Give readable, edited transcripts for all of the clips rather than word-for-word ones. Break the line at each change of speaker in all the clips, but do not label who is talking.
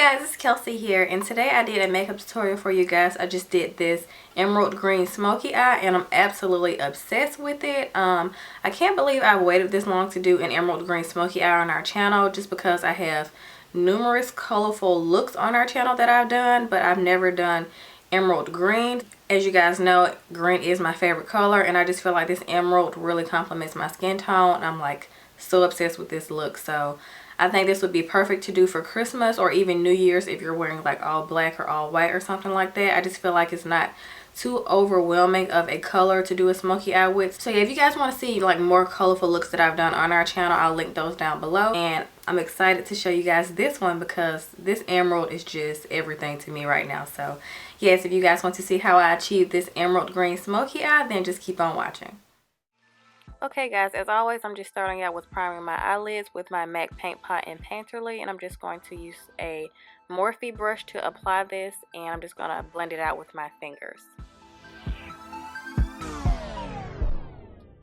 guys, it's Kelsey here, and today I did a makeup tutorial for you guys. I just did this emerald green smoky eye and I'm absolutely obsessed with it. I can't believe I waited this long to do an emerald green smoky eye on our channel, just because I have numerous colorful looks on our channel that I've done, but I've never done emerald green. As you guys know, green is my favorite color, and I just feel like this emerald really complements my skin tone. I'm like so obsessed with this look, so I think this would be perfect to do for Christmas or even New Year's if you're wearing like all black or all white or something like that. I just feel like it's not too overwhelming of a color to do a smoky eye with. So yeah, if you guys want to see like more colorful looks that I've done on our channel, I'll link those down below. And I'm excited to show you guys this one because this emerald is just everything to me right now. So yes, if you guys want to see how I achieve this emerald green smoky eye, then just keep on watching. Okay guys, as always, I'm just starting out with priming my eyelids with my MAC Paint Pot and Painterly, and I'm just going to use a Morphe brush to apply this, and I'm just going to blend it out with my fingers.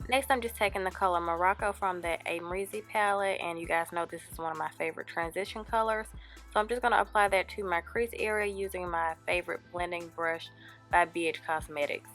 Next, I'm just taking the color Morocco from the Amrezy palette, and you guys know this is one of my favorite transition colors. So I'm just going to apply that to my crease area using my favorite blending brush by BH Cosmetics.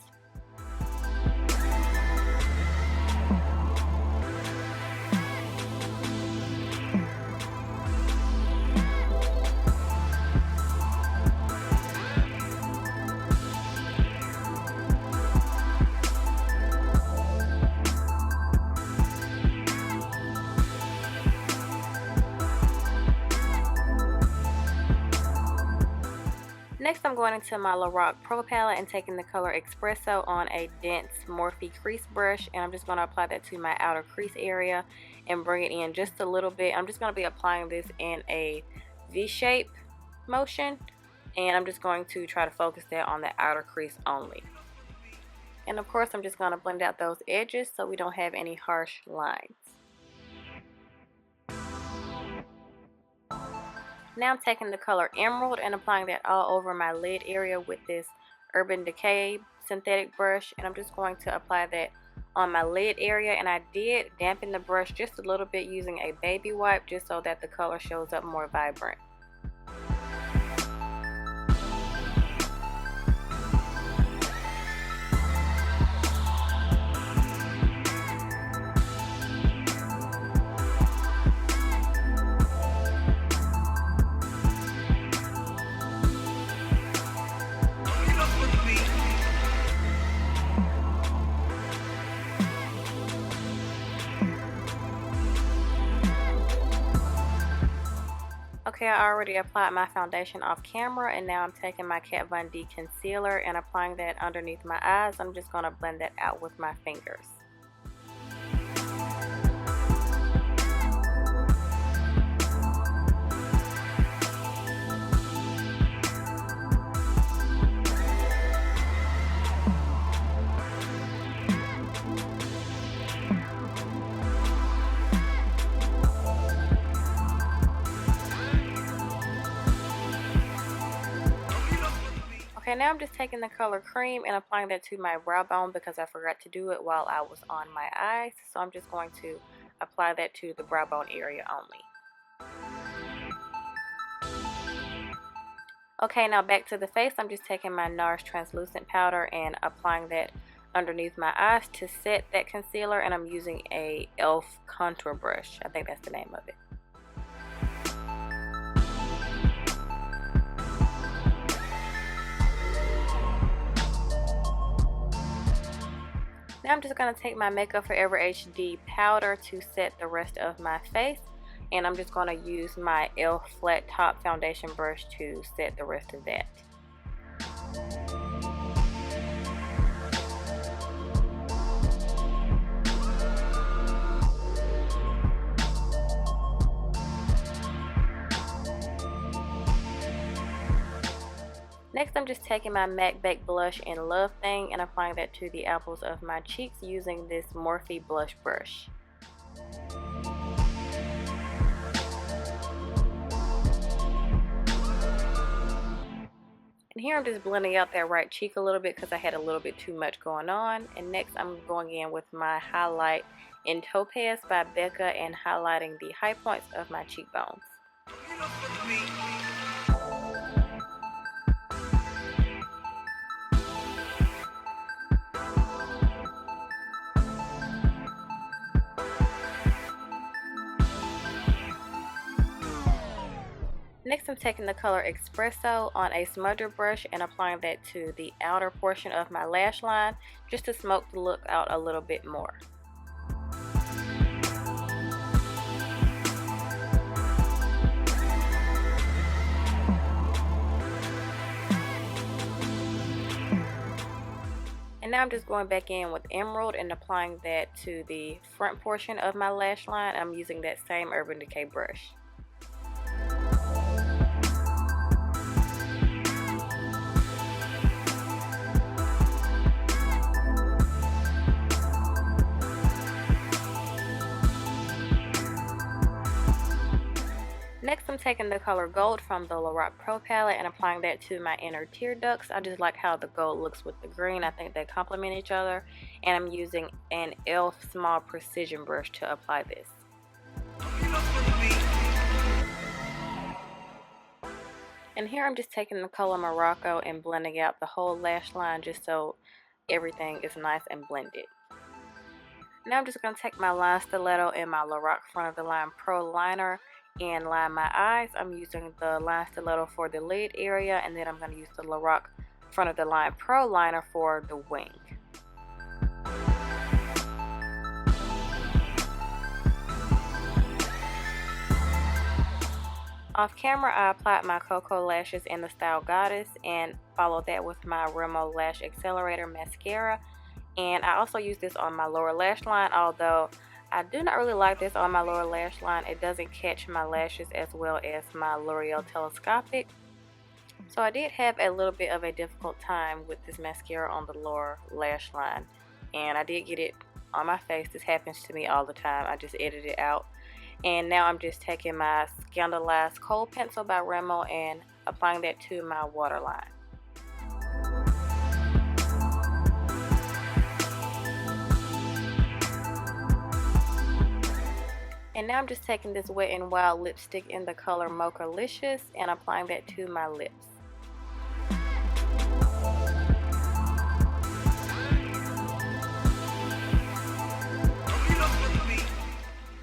Next, I'm going into my Lorac Pro palette and taking the color Expresso on a dense Morphe crease brush, and I'm just going to apply that to my outer crease area and bring it in just a little bit. I'm just going to be applying this in a V-shape motion, and I'm just going to try to focus that on the outer crease only. And of course, I'm just going to blend out those edges so we don't have any harsh lines. Now I'm taking the color Emerald and applying that all over my lid area with this Urban Decay synthetic brush, and I'm just going to apply that on my lid area, and I did dampen the brush just a little bit using a baby wipe just so that the color shows up more vibrant. Okay, I already applied my foundation off camera, and now I'm taking my Kat Von D concealer and applying that underneath my eyes. I'm just going to blend that out with my fingers. Okay, now I'm just taking the color Cream and applying that to my brow bone because I forgot to do it while I was on my eyes. So I'm just going to apply that to the brow bone area only. Okay, now back to the face. I'm just taking my NARS translucent powder and applying that underneath my eyes to set that concealer, and I'm using a e.l.f. contour brush. I think that's the name of it. Now I'm just going to take my Makeup Forever HD powder to set the rest of my face, and I'm just going to use my e.l.f. flat top foundation brush to set the rest of that. Next, I'm just taking my MAC Baked Blush in Love Thing and applying that to the apples of my cheeks using this Morphe blush brush. And here I'm just blending out that right cheek a little bit because I had a little bit too much going on. And next I'm going in with my highlight in Topaz by Becca and highlighting the high points of my cheekbones. Next, I'm taking the color Expresso on a smudger brush and applying that to the outer portion of my lash line just to smoke the look out a little bit more. And now I'm just going back in with Emerald and applying that to the front portion of my lash line. I'm using that same Urban Decay brush. Next, I'm taking the color Gold from the Lorac Pro palette and applying that to my inner tear ducts. I just like how the gold looks with the green. I think they complement each other. And I'm using an e.l.f. small precision brush to apply this. And here I'm just taking the color Morocco and blending out the whole lash line just so everything is nice and blended. Now I'm just going to take my line stiletto and my Lorac Front of the Line Pro liner and line my eyes. I'm using the line stiletto for the lid area, and then I'm going to use the Lorac Front of the Line Pro liner for the wing. Off camera, I applied my Cocoa lashes in the style Goddess and followed that with my Rimmel Lash Accelerator mascara. And I also use this on my lower lash line, although I do not really like this on my lower lash line. It doesn't catch my lashes as well as my L'Oreal Telescopic. So I did have a little bit of a difficult time with this mascara on the lower lash line. And I did get it on my face. This happens to me all the time. I just edit it out. And now I'm just taking my Scandalized Kohl Pencil by Rimmel and applying that to my waterline. And now I'm just taking this Wet n Wild lipstick in the color Mocha-licious and applying that to my lips.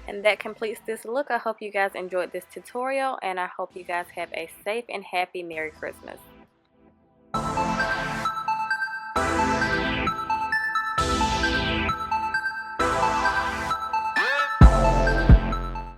And that completes this look. I hope you guys enjoyed this tutorial, and I hope you guys have a safe and happy Merry Christmas.